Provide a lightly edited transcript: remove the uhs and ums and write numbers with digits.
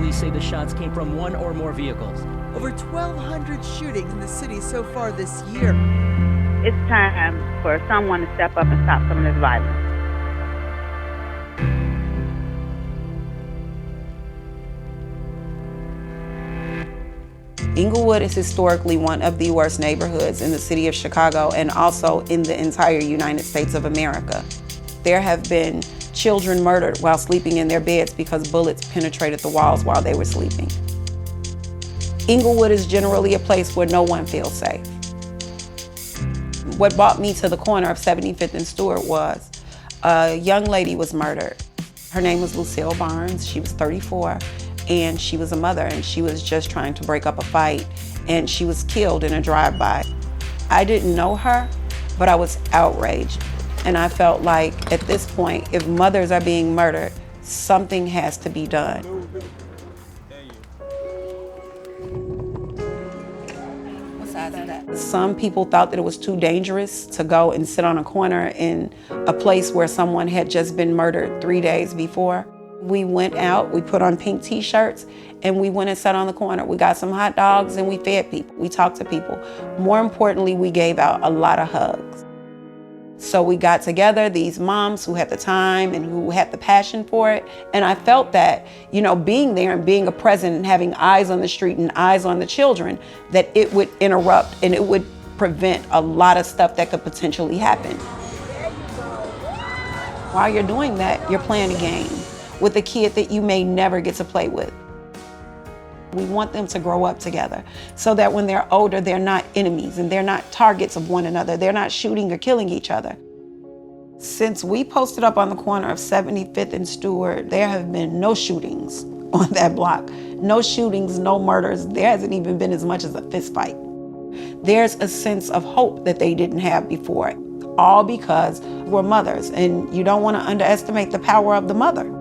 police say the shots came from one or more vehicles. Over 1,200 shootings in the city so far this year. It's time for someone to step up and stop some of this violence. Englewood is historically one of the worst neighborhoods in the city of Chicago and also in the entire United States of America. There have been children murdered while sleeping in their beds because bullets penetrated the walls while they were sleeping. Englewood is generally a place where no one feels safe. What brought me to the corner of 75th and Stewart was a young lady was murdered. Her name was Lucille Barnes. She was 34. And she was a mother, and she was just trying to break up a fight, and she was killed in a drive-by. I didn't know her, but I was outraged. And I felt like at this point, if mothers are being murdered, something has to be done. What size is that? Some people thought that it was too dangerous to go and sit on a corner in a place where someone had just been murdered 3 days before. We went out, we put on pink t-shirts, and we went and sat on the corner. We got some hot dogs and we fed people. We talked to people. More importantly, we gave out a lot of hugs. So we got together, these moms who had the time and who had the passion for it. And I felt that, you know, being there and being a present and having eyes on the street and eyes on the children, that it would interrupt and it would prevent a lot of stuff that could potentially happen. While you're doing that, you're playing a game with a kid that you may never get to play with. We want them to grow up together so that when they're older, they're not enemies and they're not targets of one another. They're not shooting or killing each other. Since we posted up on the corner of 75th and Stewart, there have been no shootings on that block. No shootings, no murders. There hasn't even been as much as a fist fight. There's a sense of hope that they didn't have before, all because we're mothers, and you don't want to underestimate the power of the mother.